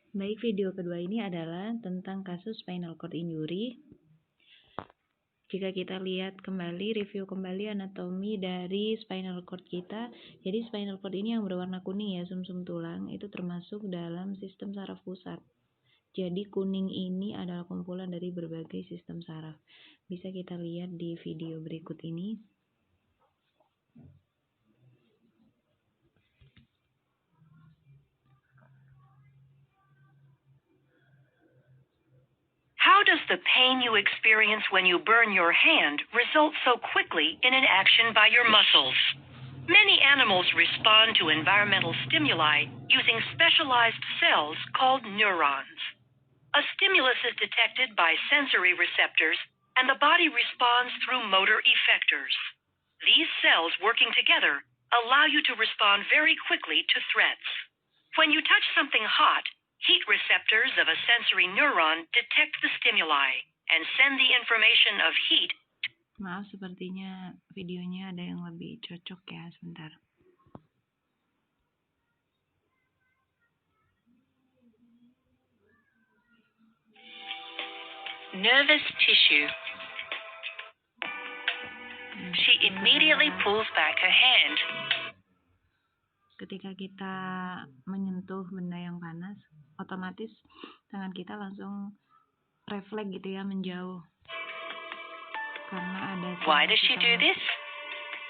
Baik, video kedua ini adalah tentang kasus spinal cord injury. Jika kita lihat kembali, review kembali anatomi dari spinal cord kita. Jadi spinal cord ini yang berwarna kuning ya, sumsum tulang, itu termasuk dalam sistem saraf pusat. Jadi kuning ini adalah kumpulan dari berbagai sistem saraf. Bisa kita lihat di video berikut ini. How does the pain you experience when you burn your hand result so quickly in an action by your muscles? Many animals respond to environmental stimuli using specialized cells called neurons. A stimulus is detected by sensory receptors, and the body responds through motor effectors. These cells working together allow you to respond very quickly to threats. When you touch something hot, heat receptors of a sensory neuron detect the stimuli and send the information of heat. Maaf, sepertinya videonya ada yang lebih cocok ya, sebentar. Nervous tissue. She immediately pulls back her hand. Ketika kita menyentuh benda yang panas, otomatis tangan kita langsung refleks gitu ya, menjauh. Karena ada Why does she do this?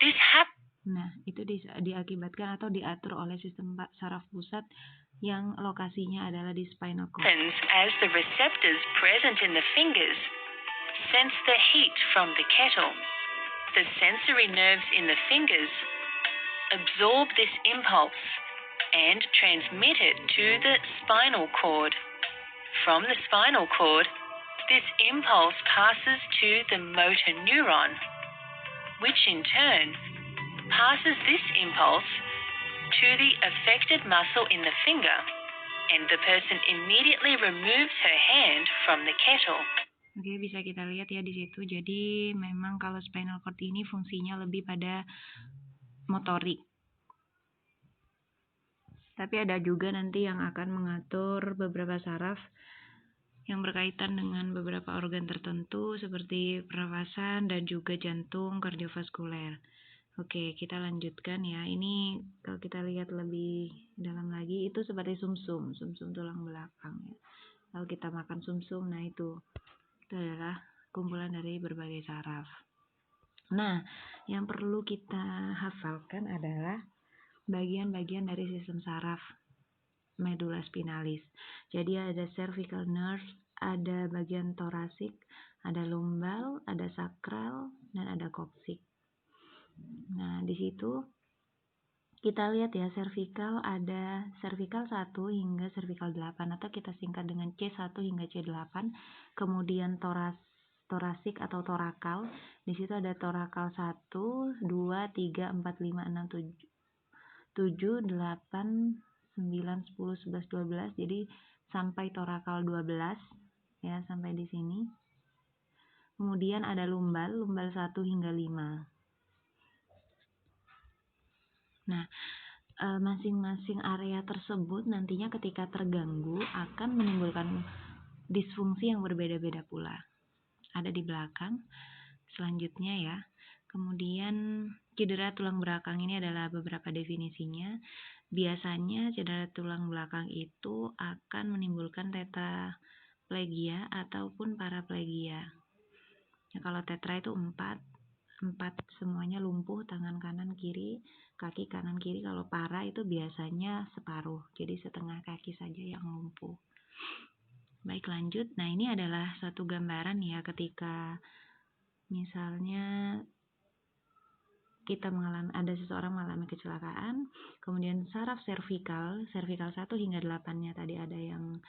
This happens. Nah, itu diakibatkan atau diatur oleh sistem saraf pusat yang lokasinya adalah di spinal cord. As the receptors present in the fingers sense the heat from the kettle. The sensory nerves in the fingers absorb this impulse and transmit it to the spinal cord. From the spinal cord, this impulse passes to the motor neuron, which in turn passes this impulse to the affected muscle in the finger, and the person immediately removes her hand from the kettle. Oke, bisa kita lihat ya di situ. Jadi memang kalau spinal cord ini fungsinya lebih pada motorik. Tapi ada juga nanti yang akan mengatur beberapa saraf yang berkaitan dengan beberapa organ tertentu seperti pernafasan dan juga jantung, kardiovaskuler. Oke, kita lanjutkan ya. Ini kalau kita lihat lebih dalam lagi, itu seperti sumsum tulang belakang ya. Lalu kita makan sumsum, nah itu adalah kumpulan dari berbagai saraf. Nah, yang perlu kita hafalkan adalah bagian-bagian dari sistem saraf medula spinalis. Jadi ada cervical nerve, ada bagian torasik, ada lumbal, ada sakral, dan ada koksik. Nah, di situ kita lihat ya, cervical ada cervical 1 hingga cervical 8 atau kita singkat dengan C1 hingga C8. Kemudian torasik atau torakal. Di situ ada torakal 1, 2, 3, 4, 5, 6, 7, 8, 9, 10, 11, 12. Jadi sampai torakal 12 ya, sampai di sini. Kemudian ada lumbal 1 hingga 5. Nah, masing-masing area tersebut nantinya ketika terganggu akan menimbulkan disfungsi yang berbeda-beda pula. Ada di belakang. Selanjutnya ya. Kemudian cedera tulang belakang ini adalah beberapa definisinya. Biasanya cedera tulang belakang itu akan menimbulkan tetraplegia ataupun paraplegia. Ya, kalau tetra itu 4 semuanya lumpuh, tangan kanan kiri, kaki kanan kiri. Kalau para itu biasanya separuh, jadi setengah kaki saja yang lumpuh. Baik, lanjut. Nah, ini adalah satu gambaran ya, ketika misalnya ada seseorang mengalami kecelakaan, kemudian saraf cervical 1 hingga 8-nya tadi ada yang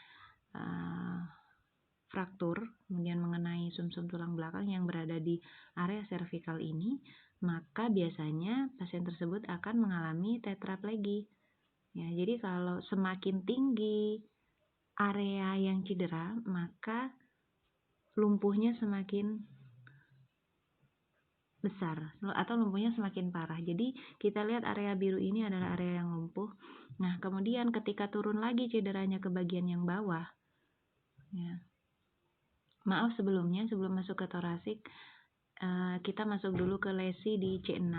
fraktur, kemudian mengenai sumsum tulang belakang yang berada di area cervical ini, maka biasanya pasien tersebut akan mengalami tetraplegi. Ya, jadi kalau semakin tinggi area yang cedera, maka lumpuhnya semakin besar atau lumpuhnya semakin parah. Jadi kita lihat area biru ini adalah area yang lumpuh. Nah, kemudian ketika turun lagi cederanya ke bagian yang bawah, ya. Maaf sebelumnya, sebelum masuk ke torasik, kita masuk dulu ke lesi di C6,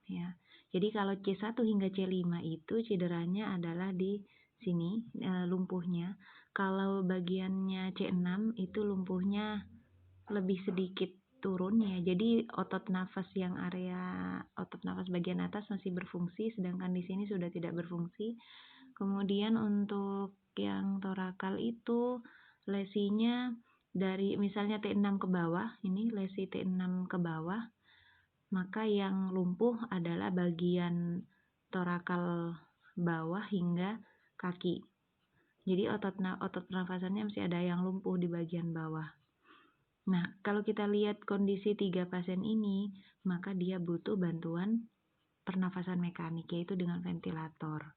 ya. Jadi kalau C1 hingga C5 itu cederanya adalah di sini, lumpuhnya. Kalau bagiannya C6 itu lumpuhnya lebih sedikit turun ya. Jadi otot nafas otot nafas bagian atas masih berfungsi, sedangkan di sini sudah tidak berfungsi. Kemudian untuk yang torakal itu lesinya dari misalnya T6 ke bawah, ini lesi T6 ke bawah, maka yang lumpuh adalah bagian torakal bawah hingga kaki. Jadi otot pernafasannya masih ada yang lumpuh di bagian bawah. Nah, kalau kita lihat kondisi 3 pasien ini, maka dia butuh bantuan pernafasan mekanik, yaitu dengan ventilator.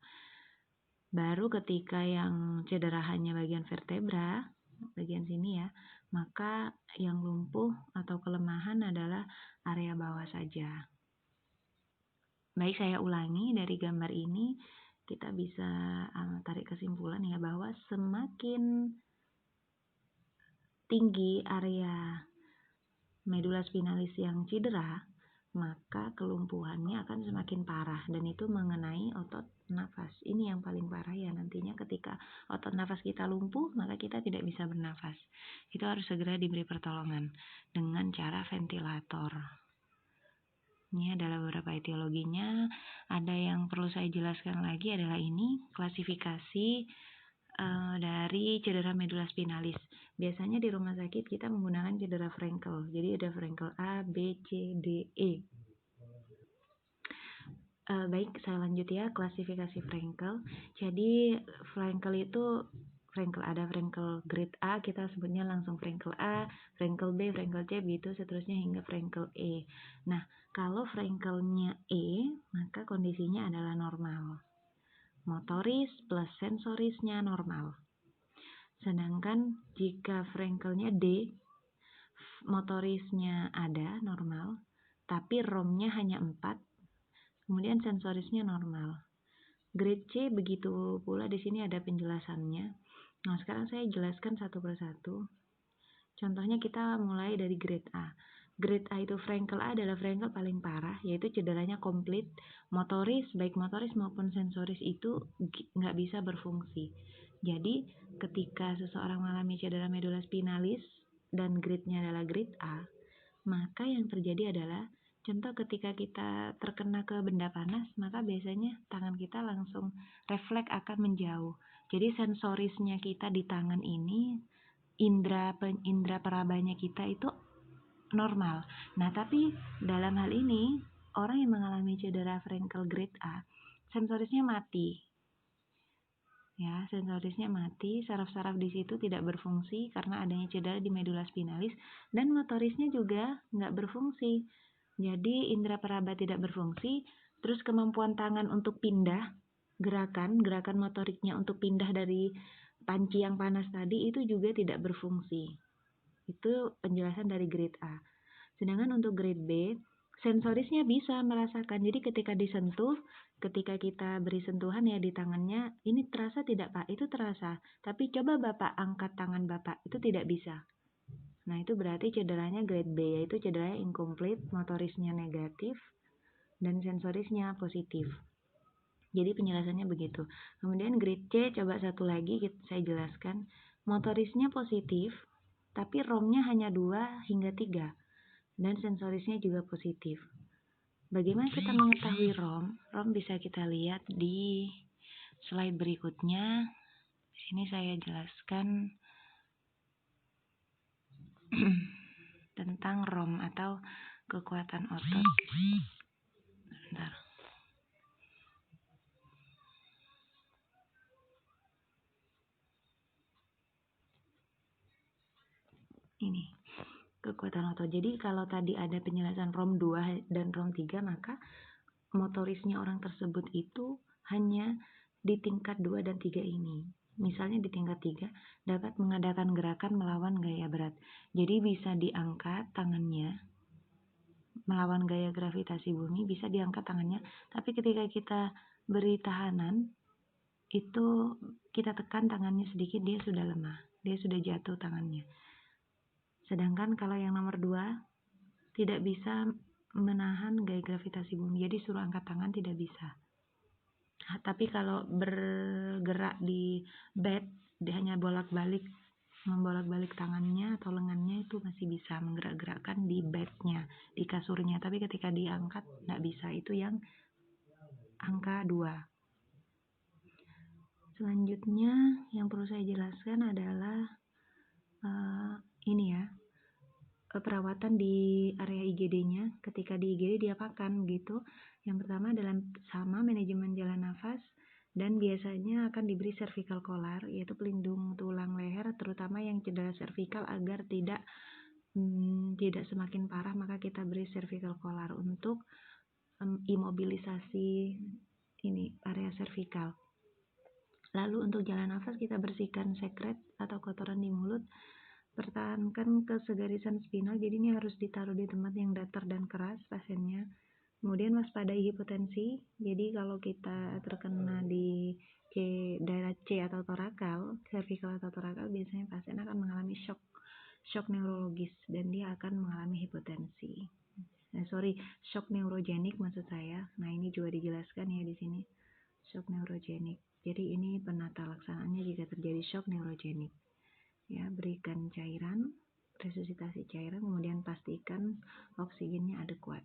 Baru ketika yang cedera hanya bagian vertebra, bagian sini ya, maka yang lumpuh atau kelemahan adalah area bawah saja. Baik, saya ulangi dari gambar ini, kita bisa tarik kesimpulan ya bahwa semakin tinggi area medula spinalis yang cedera, maka kelumpuhannya akan semakin parah, dan itu mengenai otot nafas. Ini yang paling parah ya, nantinya ketika otot nafas kita lumpuh, maka kita tidak bisa bernafas. Itu harus segera diberi pertolongan dengan cara ventilator. Ini adalah beberapa etiologinya. Ada yang perlu saya jelaskan lagi adalah ini, klasifikasi dari cedera medula spinalis. Biasanya di rumah sakit kita menggunakan cedera Frankel. Jadi ada Frankel A, B, C, D, E. Baik, saya lanjut ya, klasifikasi Frankel. Jadi Frankel itu ada Frankel grade A, kita sebutnya langsung Frankel A, Frankel B, Frankel C, begitu seterusnya hingga Frankel E. Nah, kalau Frankelnya E, maka kondisinya adalah normal. Motoris plus sensorisnya normal. Sedangkan jika Frankelnya D, motorisnya ada normal, tapi ROM-nya hanya 4, kemudian sensorisnya normal. Grade C begitu pula, di sini ada penjelasannya. Nah, sekarang saya jelaskan satu persatu. Contohnya kita mulai dari grade A. Grade A itu Frankel A adalah Frankel paling parah, yaitu cederanya komplit. Motoris, baik motoris maupun sensoris itu nggak bisa berfungsi. Jadi, ketika seseorang mengalami cedera medula spinalis dan grade-nya adalah grade A, maka yang terjadi adalah, contoh ketika kita terkena ke benda panas, maka biasanya tangan kita langsung refleks akan menjauh. Jadi sensorisnya kita di tangan ini, indera perabanya kita itu normal. Nah, tapi dalam hal ini, orang yang mengalami cedera Frankel grade A, sensorisnya mati. Ya, sensorisnya mati, saraf-saraf di situ tidak berfungsi karena adanya cedera di medula spinalis, dan motorisnya juga nggak berfungsi. Jadi indera peraba tidak berfungsi, terus kemampuan tangan untuk pindah, gerakan motoriknya untuk pindah dari panci yang panas tadi itu juga tidak berfungsi. Itu penjelasan dari grade A. Sedangkan untuk grade B, sensorisnya bisa merasakan. Jadi ketika disentuh, ketika kita beri sentuhan ya di tangannya, ini terasa tidak Pak? Itu terasa. Tapi coba Bapak angkat tangan Bapak, itu tidak bisa. Nah, itu berarti cederanya grade B, yaitu cederanya incomplete, motorisnya negatif, dan sensorisnya positif. Jadi penjelasannya begitu. Kemudian grade C, coba satu lagi saya jelaskan. Motorisnya positif, tapi ROM-nya hanya 2 hingga 3. Dan sensorisnya juga positif. Bagaimana kita mengetahui ROM? ROM bisa kita lihat di slide berikutnya. Di sini saya jelaskan tentang ROM atau kekuatan otot. Bentar. Ini kekuatan otot. Jadi kalau tadi ada penjelasan ROM 2 dan ROM 3, maka motorisnya orang tersebut itu hanya di tingkat 2 dan 3 ini. Misalnya di tingkat 3 dapat mengadakan gerakan melawan gaya berat. Jadi bisa diangkat tangannya melawan gaya gravitasi bumi, bisa diangkat tangannya, tapi ketika kita beri tahanan, itu kita tekan tangannya sedikit, dia sudah lemah, dia sudah jatuh tangannya. Sedangkan kalau yang nomor 2 tidak bisa menahan gaya gravitasi bumi, jadi suruh angkat tangan tidak bisa. Tapi kalau bergerak di bed, dia hanya membolak-balik tangannya atau lengannya, itu masih bisa menggerak-gerakkan di bednya, di kasurnya. Tapi ketika diangkat nggak bisa, itu yang angka 2. Selanjutnya yang perlu saya jelaskan adalah ini ya, perawatan di area IGD-nya. Ketika di IGD diapakan gitu. Yang pertama adalah sama manajemen jalan nafas, dan biasanya akan diberi cervical collar, yaitu pelindung tulang leher terutama yang cedera cervical agar tidak semakin parah, maka kita beri cervical collar untuk imobilisasi ini area cervical. Lalu untuk jalan nafas kita bersihkan sekret atau kotoran di mulut, pertahankan kesegarisan spinal, jadi ini harus ditaruh di tempat yang datar dan keras pasiennya. Kemudian waspadai hipotensi, jadi kalau kita terkena di daerah C atau torakal, cervical atau torakal, biasanya pasien akan mengalami shock neurologis dan dia akan mengalami hipotensi. Shock neurogenik maksud saya. Nah, ini juga dijelaskan ya di sini. Shock neurogenik. Jadi ini penata laksanaannya jika terjadi shock neurogenik. Ya, berikan cairan, resusitasi cairan, kemudian pastikan oksigennya adekuat.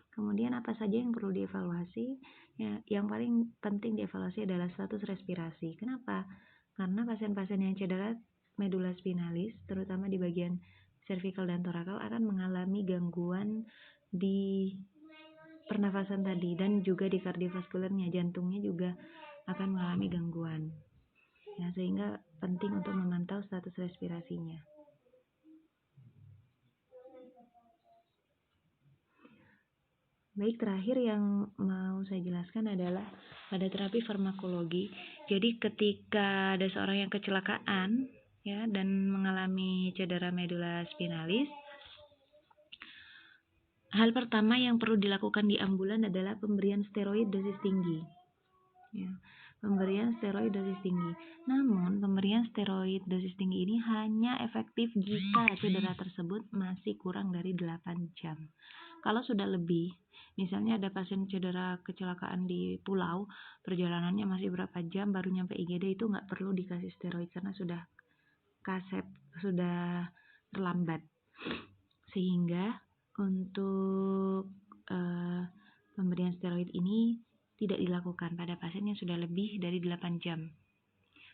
Kemudian apa saja yang perlu dievaluasi? Ya, yang paling penting dievaluasi adalah status respirasi. Kenapa? Karena pasien-pasien yang cedera medula spinalis, terutama di bagian cervical dan torakal, akan mengalami gangguan di pernafasan tadi, dan juga di kardiovaskulernya, jantungnya juga akan mengalami gangguan. Ya, sehingga penting untuk memantau status respirasinya. Baik, terakhir yang mau saya jelaskan adalah pada terapi farmakologi. Jadi ketika ada seorang yang kecelakaan ya dan mengalami cedera medula spinalis, hal pertama yang perlu dilakukan di ambulan adalah pemberian steroid dosis tinggi. Ya, pemberian steroid dosis tinggi. Namun, pemberian steroid dosis tinggi ini hanya efektif jika cedera tersebut masih kurang dari 8 jam. Kalau sudah lebih, misalnya ada pasien cedera kecelakaan di pulau, perjalanannya masih berapa jam baru nyampe IGD, itu nggak perlu dikasih steroid karena sudah terlambat. Sehingga untuk pemberian steroid ini tidak dilakukan pada pasien yang sudah lebih dari 8 jam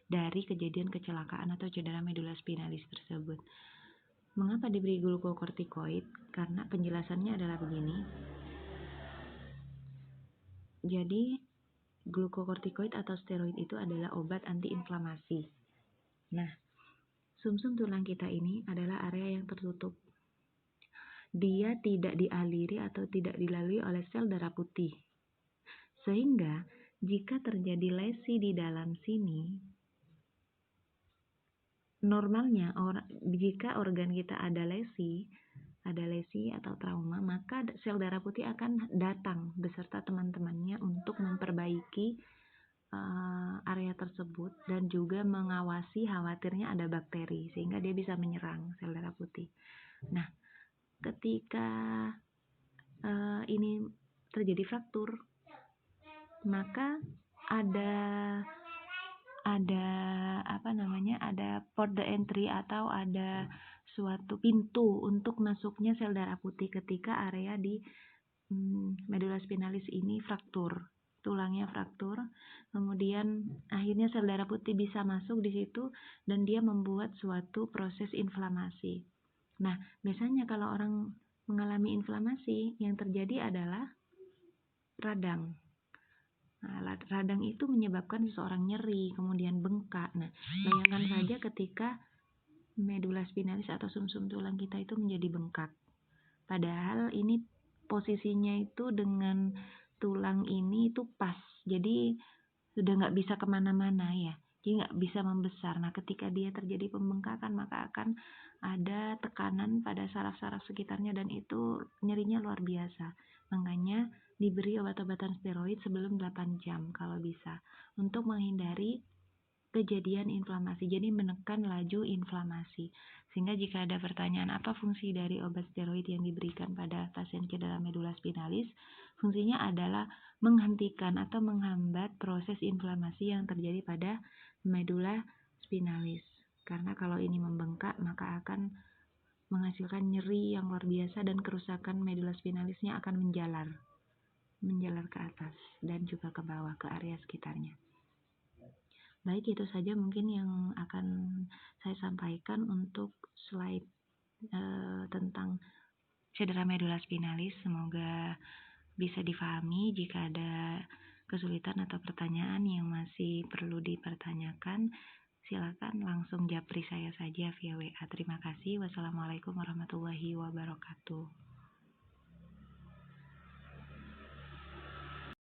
dari kejadian kecelakaan atau cedera medula spinalis tersebut. Mengapa diberi glukokortikoid? Karena penjelasannya adalah begini. Jadi, glukokortikoid atau steroid itu adalah obat antiinflamasi. Nah, sumsum tulang kita ini adalah area yang tertutup. Dia tidak dialiri atau tidak dilalui oleh sel darah putih. Sehingga, jika terjadi lesi di dalam sini, normalnya jika organ kita ada lesi atau trauma, maka sel darah putih akan datang beserta teman-temannya untuk memperbaiki area tersebut dan juga mengawasi khawatirnya ada bakteri sehingga dia bisa menyerang sel darah putih. Nah, ketika ini terjadi fraktur, maka ada port de entry atau ada suatu pintu untuk masuknya sel darah putih ketika area di medula spinalis ini fraktur, tulangnya fraktur, kemudian akhirnya sel darah putih bisa masuk di situ dan dia membuat suatu proses inflamasi. Nah, biasanya kalau orang mengalami inflamasi, yang terjadi adalah radang. Nah, radang itu menyebabkan seseorang nyeri, kemudian bengkak. Nah, bayangkan saja ketika medula spinalis atau sumsum tulang kita itu menjadi bengkak. Padahal ini posisinya itu dengan tulang ini itu pas. Jadi sudah nggak bisa kemana-mana ya. Jadi nggak bisa membesar. Nah, ketika dia terjadi pembengkakan, maka akan ada tekanan pada saraf-saraf sekitarnya dan itu nyerinya luar biasa. Makanya diberi obat-obatan steroid sebelum 8 jam kalau bisa, untuk menghindari kejadian inflamasi. Jadi menekan laju inflamasi. Sehingga jika ada pertanyaan apa fungsi dari obat steroid yang diberikan pada pasien cedera medula spinalis, fungsinya adalah menghentikan atau menghambat proses inflamasi yang terjadi pada medula spinalis. Karena kalau ini membengkak, maka akan menghasilkan nyeri yang luar biasa dan kerusakan medula spinalisnya akan menjalar ke atas dan juga ke bawah ke area sekitarnya. Baik, itu saja mungkin yang akan saya sampaikan untuk slide tentang cedera medula spinalis. Semoga bisa difahami. Jika ada kesulitan atau pertanyaan yang masih perlu dipertanyakan, silakan langsung japri saya saja via WA. Terima kasih. Wassalamualaikum warahmatullahi wabarakatuh.